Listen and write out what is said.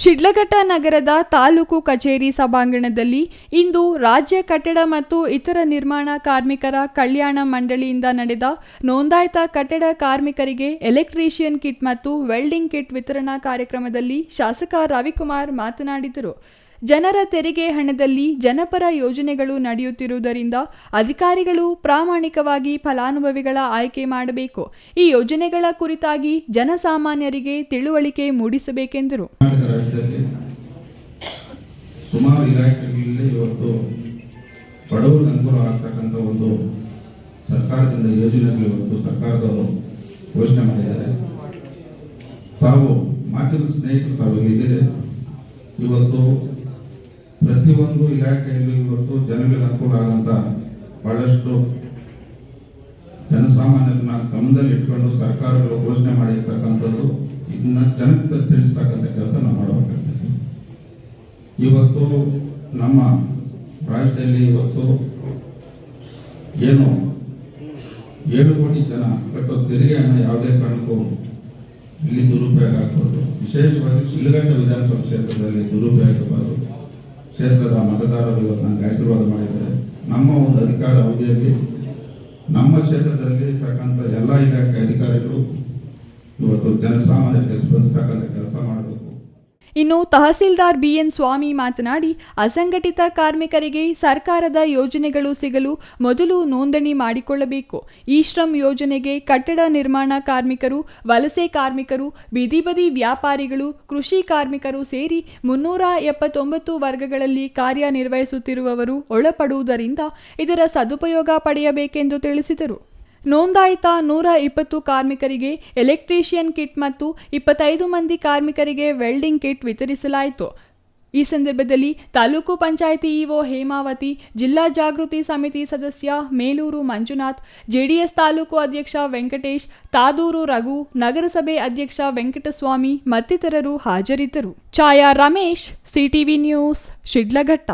ಶಿಡ್ಲಘಟ್ಟ ನಗರದ ತಾಲೂಕು ಕಚೇರಿ ಸಭಾಂಗಣದಲ್ಲಿ ಇಂದು ರಾಜ್ಯ ಕಟ್ಟಡ ಮತ್ತು ಇತರ ನಿರ್ಮಾಣ ಕಾರ್ಮಿಕರ ಕಲ್ಯಾಣ ಮಂಡಳಿಯಿಂದ ನಡೆದ ನೋಂದಾಯಿತ ಕಟ್ಟಡ ಕಾರ್ಮಿಕರಿಗೆ ಎಲೆಕ್ಟ್ರಿಷಿಯನ್ ಕಿಟ್ ಮತ್ತು ವೆಲ್ಡಿಂಗ್ ಕಿಟ್ ವಿತರಣಾ ಕಾರ್ಯಕ್ರಮದಲ್ಲಿ ಶಾಸಕ ರವಿಕುಮಾರ್ ಮಾತನಾಡಿದರು. ಜನರ ತೆರಿಗೆ ಹಣದಲ್ಲಿ ಜನಪರ ಯೋಜನೆಗಳು ನಡೆಯುತ್ತಿರುವುದರಿಂದ ಅಧಿಕಾರಿಗಳು ಪ್ರಾಮಾಣಿಕವಾಗಿ ಫಲಾನುಭವಿಗಳ ಆಯ್ಕೆ ಮಾಡಬೇಕು. ಈ ಯೋಜನೆಗಳ ಕುರಿತಾಗಿ ಜನಸಾಮಾನ್ಯರಿಗೆ ತಿಳುವಳಿಕೆ ಮೂಡಿಸಬೇಕೆಂದರು. ಸುಮಾರು ಇಲಾಖೆಗಳಲ್ಲಿ ಇವತ್ತು ಬಡವರಿಗೆ ಅನುಕೂಲ ಆಗ್ತಕ್ಕಂಥ ಒಂದು ಸರ್ಕಾರದಿಂದ ಯೋಜನೆಗಳು ಇವತ್ತು ಸರ್ಕಾರದವರು ಘೋಷಣೆ ಮಾಡಿದ್ದಾರೆ. ತಾವು ಮಾಧ್ಯಮದ ಸ್ನೇಹಿತರು ತಾವು ಇಲ್ಲಿದ್ದೀರಿ. ಇವತ್ತು ಪ್ರತಿಯೊಂದು ಇಲಾಖೆಯಲ್ಲಿ ಇವತ್ತು ಜನಗಳಿಗೆ ಅನುಕೂಲ ಆದಂತ ಬಹಳಷ್ಟು ಜನಸಾಮಾನ್ಯರನ್ನ ಗಮನದಲ್ಲಿ ಇಟ್ಕೊಂಡು ಸರ್ಕಾರಗಳು ಘೋಷಣೆ ಮಾಡಿರ್ತಕ್ಕಂಥದ್ದು ಇದನ್ನ ಜನಕ್ಕೆ ತಿಳಿಸ್ತಕ್ಕಂಥ ಕೆಲಸ ನಾವು ಮಾಡಬೇಕಾಗ್ತದೆ. ಇವತ್ತು ನಮ್ಮ ರಾಜ್ಯದಲ್ಲಿ ಇವತ್ತು ಏನು 7 ಕೋಟಿ ಜನ ಕಟ್ಟೋ ತೆರಿಗೆ ಹಣ ಯಾವುದೇ ಕಾರಣಕ್ಕೂ ಇಲ್ಲಿ ದುರುಪಯೋಗ ಆಗ್ಬೋದು. ವಿಶೇಷವಾಗಿ ಶಿಡ್ಲಘಟ್ಟ ವಿಧಾನಸಭಾ ಕ್ಷೇತ್ರದಲ್ಲಿ ದುರುಪಯೋಗ ಆಗಬಾರದು. ಕ್ಷೇತ್ರದ ಮತದಾರರು ಇವತ್ತು ನನಗೆ ಆಶೀರ್ವಾದ ಮಾಡಿದ್ದಾರೆ. ನಮ್ಮ ಒಂದು ಅಧಿಕಾರ ಅವಧಿಯಲ್ಲಿ ನಮ್ಮ ಕ್ಷೇತ್ರದಲ್ಲಿ ಇರ್ತಕ್ಕಂಥ ಎಲ್ಲ ಇಲಾಖೆ ಅಧಿಕಾರಿಗಳು ಇವತ್ತು ಜನಸಾಮಾನ್ಯರಿಗೆ ಸ್ಪಂದಿಸ್ತಕ್ಕಂಥ ಕೆಲಸ ಮಾಡಬೇಕು. ಇನ್ನು ತಹಸೀಲ್ದಾರ್ ಬಿಎನ್ ಸ್ವಾಮಿ ಮಾತನಾಡಿ, ಅಸಂಘಟಿತ ಕಾರ್ಮಿಕರಿಗೆ ಸರ್ಕಾರದ ಯೋಜನೆಗಳು ಸಿಗಲು ಮೊದಲು ನೋಂದಣಿ ಮಾಡಿಕೊಳ್ಳಬೇಕು. ಈ ಶ್ರಮ್ ಯೋಜನೆಗೆ ಕಟ್ಟಡ ನಿರ್ಮಾಣ ಕಾರ್ಮಿಕರು, ವಲಸೆ ಕಾರ್ಮಿಕರು, ಬೀದಿ ಬದಿ ವ್ಯಾಪಾರಿಗಳು, ಕೃಷಿ ಕಾರ್ಮಿಕರು ಸೇರಿ 379 ವರ್ಗಗಳಲ್ಲಿ ಕಾರ್ಯನಿರ್ವಹಿಸುತ್ತಿರುವವರು ಒಳಪಡುವುದರಿಂದ ಇದರ ಸದುಪಯೋಗ ಪಡೆಯಬೇಕೆಂದು ತಿಳಿಸಿದರು. ನೋಂದಾಯಿತ 120 ಕಾರ್ಮಿಕರಿಗೆ ಎಲೆಕ್ಟ್ರಿಷಿಯನ್ ಕಿಟ್ ಮತ್ತು 25 ಮಂದಿ ಕಾರ್ಮಿಕರಿಗೆ ವೆಲ್ಡಿಂಗ್ ಕಿಟ್ ವಿತರಿಸಲಾಯಿತು. ಈ ಸಂದರ್ಭದಲ್ಲಿ ತಾಲೂಕು ಪಂಚಾಯಿತಿ ಇಒ ಹೇಮಾವತಿ, ಜಿಲ್ಲಾ ಜಾಗೃತಿ ಸಮಿತಿ ಸದಸ್ಯ ಮೇಲೂರು ಮಂಜುನಾಥ್, ಜೆಡಿಎಸ್ ತಾಲೂಕು ಅಧ್ಯಕ್ಷ ವೆಂಕಟೇಶ್, ತಾದೂರು ರಘು, ನಗರಸಭೆ ಅಧ್ಯಕ್ಷ ವೆಂಕಟಸ್ವಾಮಿ ಮತ್ತಿತರರು ಹಾಜರಿದ್ದರು. ಛಾಯಾ ರಮೇಶ್, ಸಿಟಿವಿ ನ್ಯೂಸ್, ಶಿಡ್ಲಘಟ್ಟ.